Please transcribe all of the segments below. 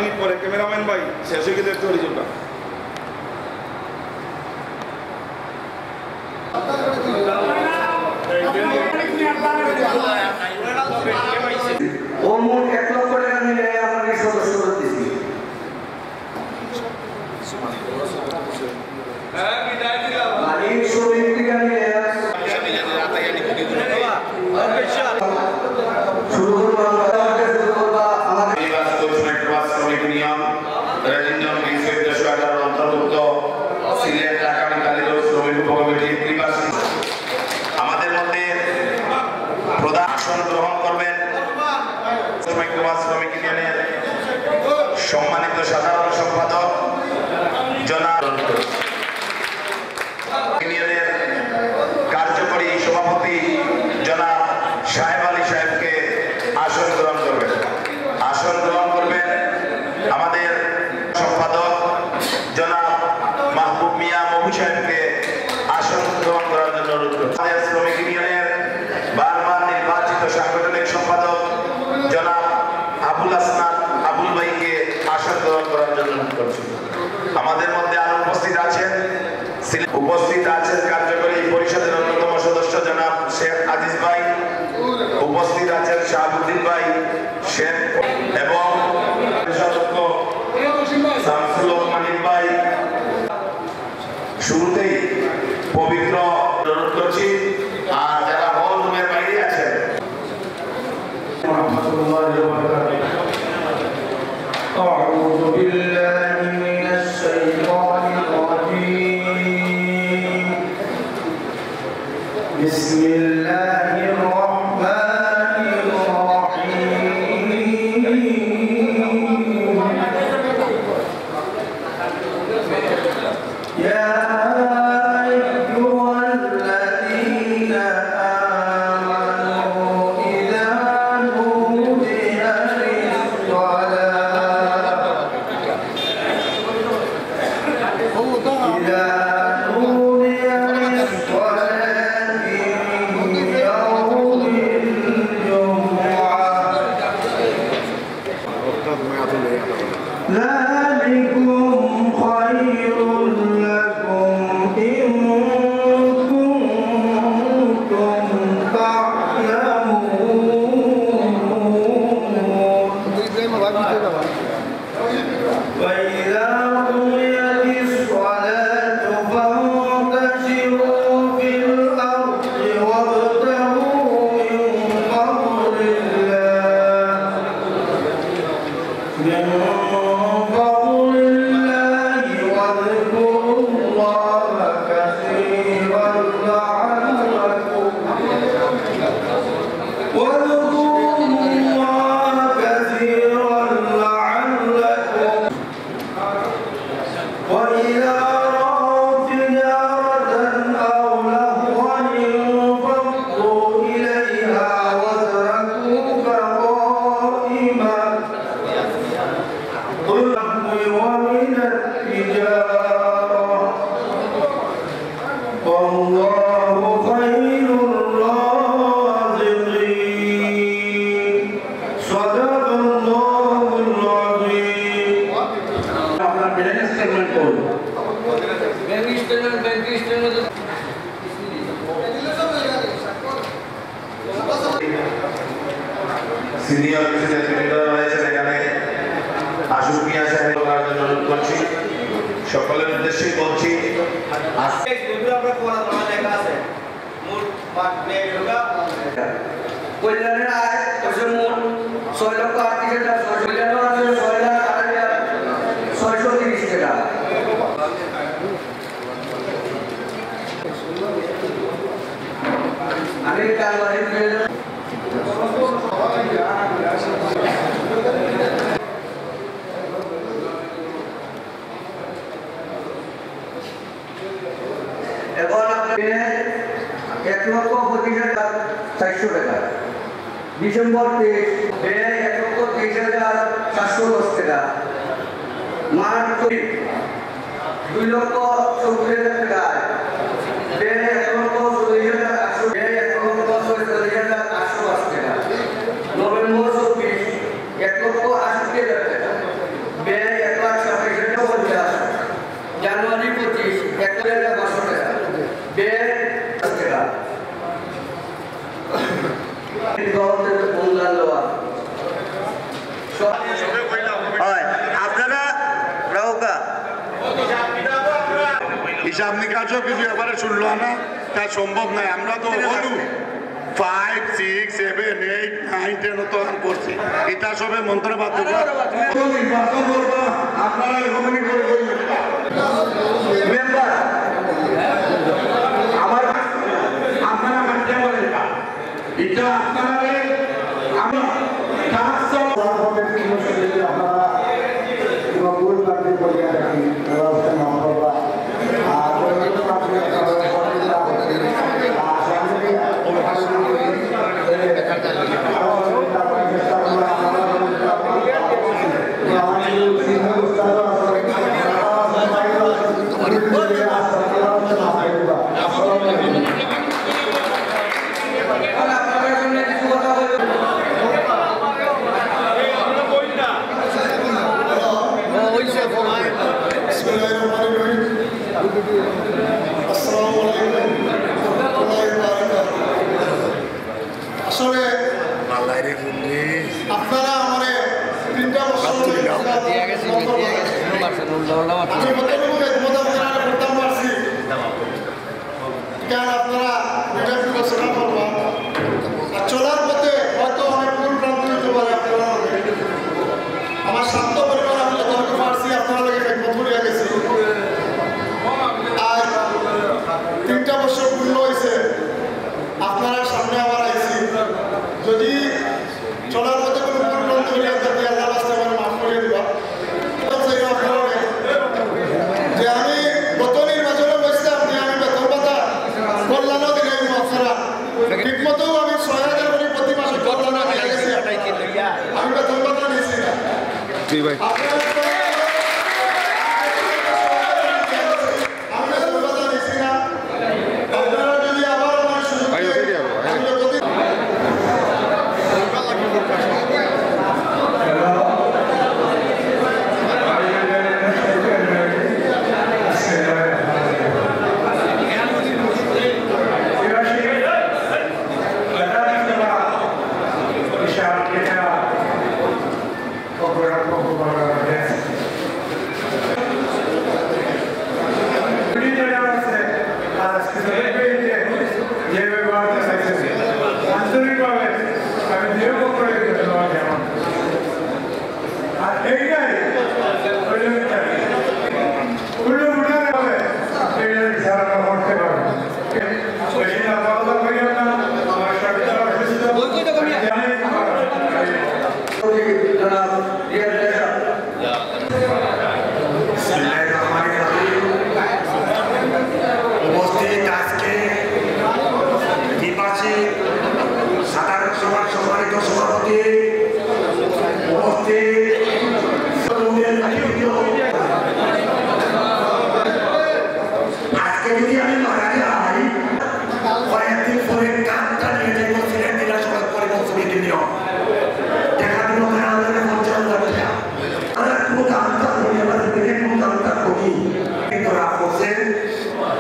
Minute পরে cameraman ভাই শেষ হয়ে গেলে একটু হরিজনটা ও মোট 1 লক্ষ টাকা মিলে আমাকে সদস্য দিয়েছি। মানে শ্রমিক থেকে মিলে শুরু করবো আমাদের মধ্যে প্রধান আসন গ্রহণ করবেন শ্রমিক ইউনিয়নের সম্মানিত সাধারণ সম্পাদক জনাব ইউনিয়নের কার্যকরী সভাপতি জনাব সাহেব আলী সাহেবকে আসন গ্রহণ করবেন। আসন গ্রহণ করবেন আমাদের সম্পাদক জনাব মাহবুব মিয়া মবু সাহেবকে আসন গ্রহণ করার জন্য অনুরোধ করছি। আমাদের শ্রমিক ইউনিয়নের বারবার নির্বাচিত সাংগঠনিক সম্পাদক জনাব আবুল আসনাদ আবুল ভাইকে আসন গ্রহণ করার জন্য অনুরোধ করছি। আমাদের মধ্যে আরো উপস্থিত আছেন কার্যকরী পরিষদের অন্যতম সদস্য জনাব শেখ আজিজ ভাই, উপস্থিত আছেন শাহাবুদ্দিন ভাই শেখ এবং সদস্য শামসুল মানিক ভাই। শুরুতেই পবিত্র অনুরোধ করছি আর যারা হল রুমের বাইরে আছেন أعوذ بالله من الشيطان الرجيم بسم الله الرحمن الرحيم يا أيها الذين آمنوا إذا نودي ذلكم خير لكم إن كنتم تعلمون وإذا قضيت الصلاة فانتشروا في الأرض وابتغوا من فضل الله واذكروا الله كثيرا لعلكم وإذا رأوا تجارة أو لهوا انفضوا إليها وتركوك قائما قل ومن التجارة والله خير الرازقين صدق الله العظيم. আপনার ব্যাংক স্টেটমেন্ট করুন। ব্যাংক স্টেটমেন্ট সিনিয়র প্রেসিডেন্ট রয়েছেন এখানে আশুক মিয়া সাহেব করার জন্য অনুরোধ করছি। সকলের উদ্দেশ্যে বলছি আজকে আমরা কোলা তোমার লেখা আছে মোট পাট ব্যাগ লোকা কল্যাণের আয় হচ্ছে মোট 6,38,000 কল্যাণ আছে 6,38,630 টাকা। আমি কালবাড়ি এখন আপনি 1,25,400 টাকা ডিসেম্বর 23 ব্যয় 1,23,710 টাকা মার্চ 2,70,000 টাকা ব্যয় 1,40,800 ব্যয় 1,40,880 টাকা নভেম্বর 24 1,80,000 টাকা হিসাব নিকাশও কিছু এবারে শুনলো না, তা সম্ভব নয়। আমরা তো বলু 5, 6, 7, 8, 9, 10 তো করছি, এটা সবে মন্ত্রে বাধ্য নির্বাচন করবো আপনারা এরকমই করে মেম্বার আমার আপনারা মানতে বলেন এটা আপনারা আমরা আসলে আপনারা আমার 3টা বছর আমি করতাম পারছি কেন আপনারা এটা বিবেচনা করবেন আর চলার পথে হয়তো অনেক ভুল ভ্রান্তি হতে পারে আপনারা আমার শান্ত পরিবার আমি যতটুকু পারছি আপনারা লাগে একমত হয়ে গেছি আর 3টা বছর পূর্ণ হয়েছে আপনারা সামনে আবার আইছি যদি চলার পথে কোনো ভুল ভ্রান্তি হলে যাতে আল্লাহ রাস্তায় আমার মাফ করে দিবা যে আমি গত নির্বাচনে বসলাম যে আমি বেতন ভাতা কল্যাণও দিলাম আপনারা ঠিক মতো আমি 6,000 করে প্রতি মাসে কল্যাণও দিয়ে গেছি আমি বেতন ভাতা নিয়েছি না আমি বেতন ভাতা নিয়েছি না আপনারা যদি আবার আমার সুযোগ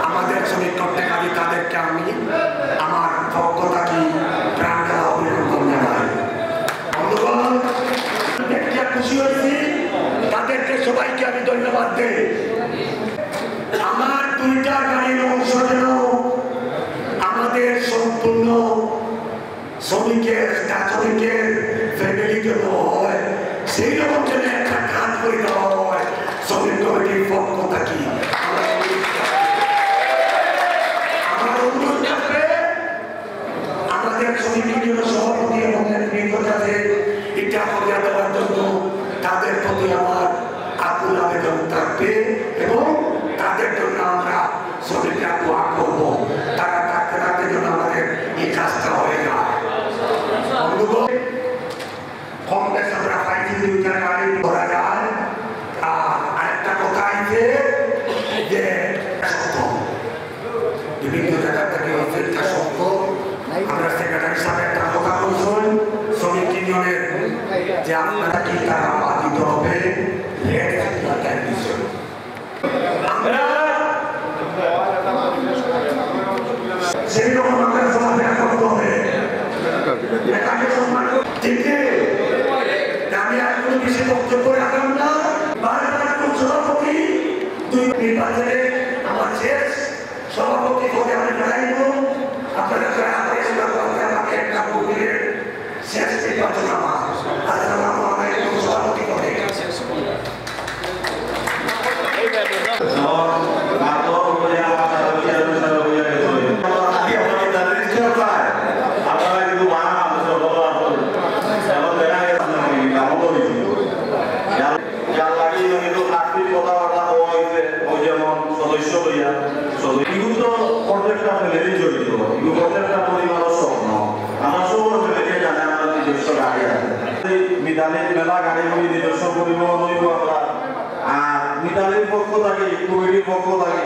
আমাদের শ্রমিক করতে পারি তাদেরকে আমি আমার ভক্ততা কি প্রাণ খেলা অভিনন্দন জানাই। বন্ধুগণ, খুশি হয়েছি, তাদেরকে সবাইকে আমি ধন্যবাদ দিই। আমার 2টা গাড়ির অংশ যেন আমাদের সম্পূর্ণ শ্রমিকের ফ্যামিলি জন্য হয়, সেই রকম যেন একটা কাজ করে দেওয়া হয় শ্রমিক কমিটির পক্ষ থাকি। আমার অনুরোধ থাকবে আমাদের শ্রমিক ইউনিয়নের সভাপতি এবং নেতৃত্বের এটা করে দেওয়ার জন্য তাদের প্রতি আমার আকুল আবেদন থাকবে এবং তাদের জন্য আমরা শ্রমিকরা দোয়া করবো, তারা থাকতে থাকতে যেন আমাদের এই কাজটা হয়ে যায়। কম বেশ আমরা পাইছি 2টা গাড়ি ধরা যায়। আর আরেকটা কথা আছে যে বিভিন্ন জায়গা থেকে অফিসটা সত্য, আমরা সেক্রেটারি সাহেব একটা কথা বলছেন শ্রমিক ইউনিয়নের যে আপনারা কি তারা বাধিত হবে সেই রকম আমাদের সমাজে করতে হবে। আমি আর কোনো বেশি বক্তব্য রাখলাম না। বারবার সভাপতি 2 নির্বাচনে আমার শেষ পরিবহন হইব আমরা। আর মিতালির পক্ষ থেকে কমিটির পক্ষ থেকে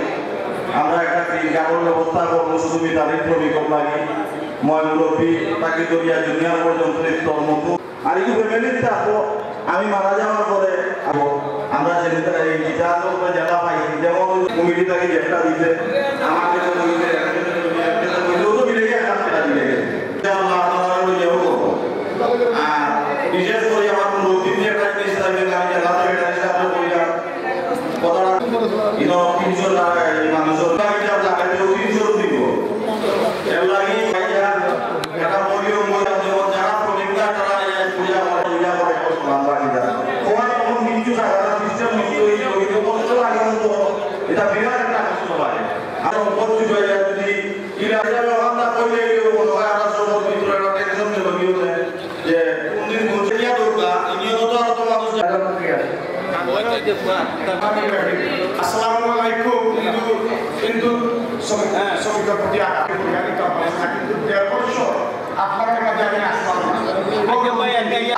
আমরা একটা কাপড় ব্যবস্থা করবো শুধু মিতালির শ্রমিকর লাগে ময় মুরব্বী তাকে দরিয়া জুনিয়র পর্যন্ত স্তর মতো আর এই ফ্যামিলিতে আসবো আমি মারা যাওয়ার পরে আমরা জেলা পাই যেমন কমিটি থেকে যেটা দিতে আমাকে বিশেষ করে আমার মুরব্বী যে একটা জিনিস থাকবে আমি জেলা থেকে হিসাবে বললাম কথাটা 300 টাকা মানুষের টাকাতেও 300 দিব এর লাগি এটা বলিও যেমন যারা প্রবীণরা তারা পূজা করে ওরা তখন কিছু টাকা সিস্টেম নিতে হইলে কষ্ট লাগে তো এটা বিরাট একটা কষ্ট লাগে আর উপস্থিত হয়ে যায় যদি ইরা ব্যবহার করলে আমরা সবার ভিতরে একটা টেনশন নেই যে কোনদিন বসে গিয়া দরকার নিয়মিত আর তো মানুষ আসসালামু আলাইকুম কিন্তু শ্রমিকের প্রতি কিন্তু 1.5 বছর আপনাদের মাঝে আমি আসলাম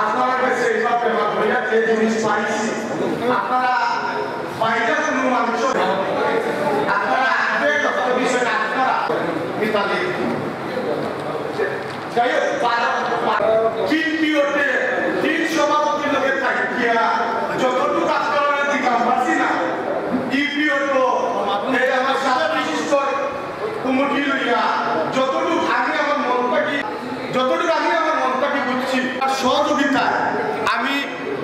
আপনারা কাছে এইভাবে যে জিনিস পাইছি আপনারা বাইরে কোনো মানুষ আপনারা আপডেট করতে বিষয় আপনারা মিতালি যাই হোক চিন্তি ওঠে তিন সভাপতির লোকের থাকিয়া যতটুকু কাজ করার দিকাম পারছি না ইপিও তো এই আমার সাথে বিশিষ্ট কুমুটি লইয়া যতটুকু আগে আমার মনটাকে বুঝছি আর সহযোগিতায় আমি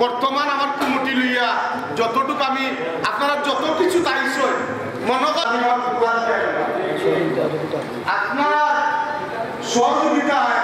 বর্তমান আমার কুমুটি লইয়া যতটুকু আমি আপনারা যত কিছু চাইছ মনে করেন আপনার সহযোগিতায়